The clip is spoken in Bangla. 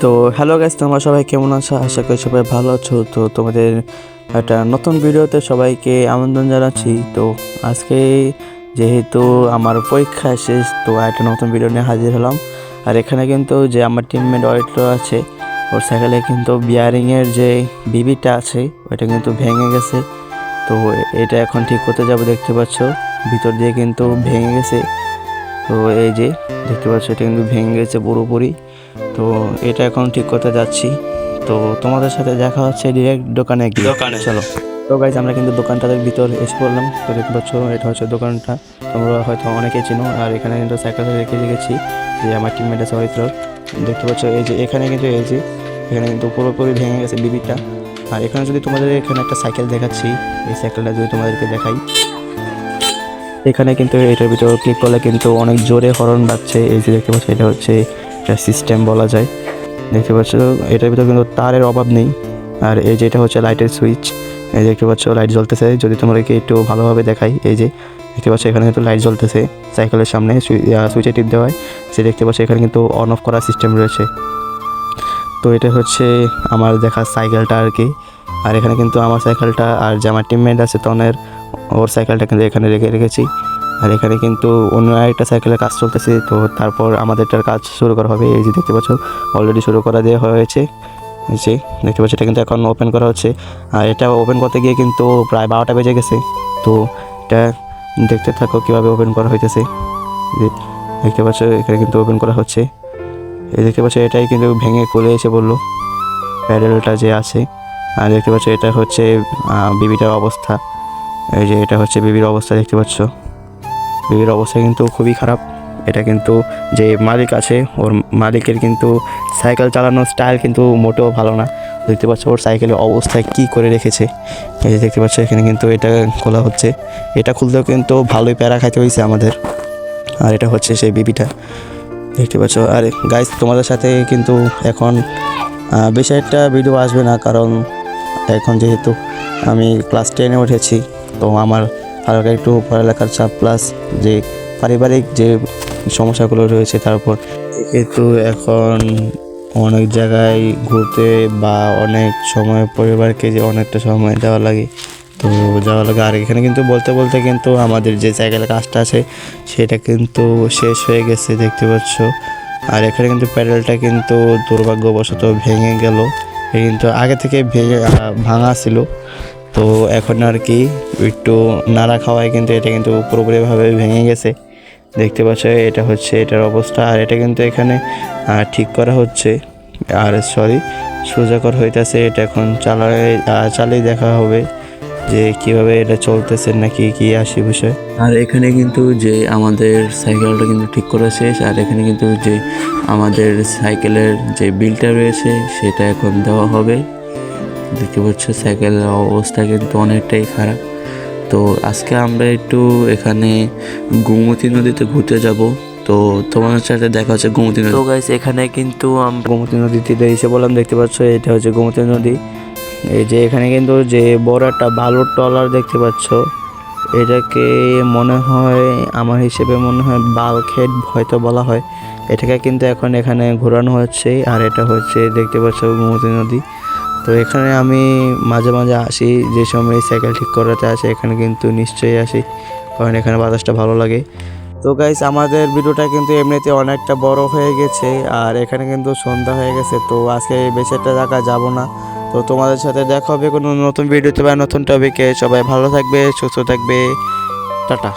তো হ্যালো গাইস, তোমরা সবাই কেমন আছো? আশা করি সবাই ভালো আছো। তো তোমাদের একটা নতুন ভিডিওতে সবাইকে আমন্ত্রণ জানাচ্ছি। তো আজকে যেহেতু আমার পরীক্ষা শেষ, তো একটা নতুন ভিডিও নিয়ে হাজির হলাম। আর এখানে কিন্তু যে আমার টিমমেট অরিত্র আছে, ওর সাইকেলে কিন্তু বিয়ারিংয়ের যে বিবিটা আছে ওইটা কিন্তু ভেঙে গেছে। তো এটা এখন ঠিক করতে যাবো। দেখতে পাচ্ছ ভিতর দিয়ে কিন্তু ভেঙে গেছে। তো এই যে দেখতে পাচ্ছ এটা কিন্তু ভেঙে গেছে পুরোপুরি। তো এটা এখন ঠিক করতে যাচ্ছি। তো তোমাদের সাথে দেখা হচ্ছে ডিরেক্ট দোকানে গিয়ে। চলো। তো গাইজ আমরা কিন্তু দোকানটার ভিতর এসে পড়লাম। তো দেখতে পাচ্ছ এটা হচ্ছে দোকানটা, তোমরা হয়তো অনেকে চিনো। আর এখানে কিন্তু সাইকেল রেখে গেছি যে আমার টিমমেট আছে হয়তো। দেখতে পাচ্ছ এই যে এখানে কিন্তু এই যে এখানে কিন্তু পুরোপুরি ভেঙে গেছে বিবিটা। আর এখানে যদি তোমাদের এখানে একটা সাইকেল দেখাচ্ছি, এই সাইকেলটা যদি তোমাদেরকে দেখাই, এখানে কিন্তু এটার ভিতরে ক্লিক করলে কিন্তু অনেক জোরে হর্ন বাজছে। এই যে দেখতে পাচ্ছ এটা হচ্ছে একটা সিস্টেম বলা যায়। দেখতে পাচ্ছ এটার ভিতরে কিন্তু তারের অভাব নেই। আর এই যে এটা হচ্ছে লাইটের সুইচ। এই দেখতে পাচ্ছ লাইট জ্বলতেছে। যদি তোমাদেরকে একটু ভালোভাবে দেখাই, এই যে দেখতে পাচ্ছ এখানে কিন্তু লাইট জ্বলতেছে সাইকেলের সামনে সুইচে টিপ দেওয়ায়। সে দেখতে পাচ্ছ এখানে কিন্তু অন অফ করার সিস্টেম রয়েছে। তো এটা হচ্ছে আমার দেখা সাইকেলটা আর কি। আর এখানে কিন্তু আমার সাইকেলটা আর যে আমার টিমমেট আছে তনের, ওর সাইকেলটা কিন্তু এখানে রেখেছি। আর এখানে কিন্তু অন্য আরেকটা সাইকেলের কাজ চলতেছে। তো তারপর আমাদেরটার কাজ শুরু করা হবে। এই যে দেখতে পাচ্ছ অলরেডি শুরু করা দেওয়া হয়েছে। এই যে দেখতে পাচ্ছ এটা কিন্তু এখন ওপেন করা হচ্ছে। আর এটা ওপেন করতে গিয়ে কিন্তু প্রায় 12টা বেজে গেছে। তো এটা দেখতে থাকো কীভাবে ওপেন করা হইতেছে। দেখতে পাচ্ছ এখানে কিন্তু ওপেন করা হচ্ছে। এই দেখতে পাচ্ছ এটাই কিন্তু ভেঙে খুলে এসে বললো প্যাডেলটা যে আছে। আর দেখতে পাচ্ছ এটা হচ্ছে বিবিটার অবস্থা। এই যে এটা হচ্ছে বিবির অবস্থা। দেখতে পাচ্ছ বিবির অবস্থা কিন্তু খুবই খারাপ। এটা কিন্তু যে মালিক আছে, ওর মালিকের কিন্তু সাইকেল চালানোর স্টাইল কিন্তু মোটেও ভালো না। দেখতে পাচ্ছ ওর সাইকেলের অবস্থা কী করে রেখেছে। এই যে দেখতে পাচ্ছ এখানে কিন্তু এটা খোলা হচ্ছে। এটা খুলতেও কিন্তু ভালোই প্যারা খাইতে হয়েছে আমাদের। আর এটা হচ্ছে সেই বিবিটা দেখতে পাচ্ছ। আর গাইস তোমাদের সাথে কিন্তু এখন বেশি একটা ভিডিও আসবে না, কারণ এখন যেহেতু আমি ক্লাস 10-এ উঠেছি। তো আমার হালকা একটু পড়ালেখার চাপ প্লাস যে পারিবারিক যে সমস্যাগুলো রয়েছে, তারপর কিন্তু এখন অনেক জায়গায় ঘুরতে বা অনেক সময় পরিবারকে যে অনেকটা সময় দেওয়া লাগে, তো যাওয়া লাগে। আর এখানে কিন্তু বলতে বলতে কিন্তু আমাদের যে সাইকেলের কাজটা আছে সেটা কিন্তু শেষ হয়ে গেছে দেখতে পাচ্ছ। আর এখানে কিন্তু প্যাডেলটা কিন্তু দুর্ভাগ্যবশত ভেঙে গেল। কিন্তু আগে থেকে ভাঙা ছিল। তো এখন আর কি একটু নাড়া খাওয়ায় কিন্তু এটা কিন্তু পুরোপুরিভাবে ভেঙে গেছে দেখতে পাচ্ছ। এটা হচ্ছে এটার অবস্থা। আর এটা কিন্তু এখানে ঠিক করা হচ্ছে, আর সোজা করা হইতেছে। এটা এখন চালিয়ে দেখা হবে যে কীভাবে এটা চলতেছে নাকি কি আসে বিষয়। আর এখানে কিন্তু যে আমাদের সাইকেলটা কিন্তু ঠিক করা শেষ। আর এখানে কিন্তু যে আমাদের সাইকেলের যে বিলটা রয়েছে সেটা এখন দেওয়া হবে। দেখতে পাচ্ছ সাইকেলের অবস্থা কিন্তু অনেকটাই খারাপ। তো আজকে আমরা একটু এখানে গোমতী নদীতে ঘুরতে যাব। তো তোমার সাথে দেখা হচ্ছে গোমতী নদী। তো গাইস এখানে কিন্তু আমরা গোমতী নদীতে এসে বললাম। দেখতে পাচ্ছ এটা হচ্ছে গোমতী নদী। এই যে এখানে কিন্তু যে বড় একটা বালুর ট্রলার দেখতে পাচ্ছ, এটাকে মনে হয় আমার হিসেবে মনে হয় বালখেড হয়তো বলা হয়। এটাকে কিন্তু এখন এখানে ঘোরানো হচ্ছে। আর এটা হচ্ছে দেখতে পাচ্ছ গোমতী নদী। তো এখানে আমি মাঝে মাঝে আসি, যে সময় সাইকেল ঠিক করাতে আসে এখানে কিন্তু নিশ্চয়ই আসি, কারণ এখানে বাতাসটা ভালো লাগে। তো গাইস আমাদের ভিডিওটা কিন্তু এমনিতে অনেকটা বড় হয়ে গেছে। আর এখানে কিন্তু সন্ধ্যা হয়ে গেছে। তো আজকে বেশি একটা জায়গা যাবো না। তো তোমাদের সাথে দেখা হবে কোনো নতুন ভিডিওতে বা নতুন টপিকে। সবাই ভালো থাকবে, সুস্থ থাকবে। টাটা।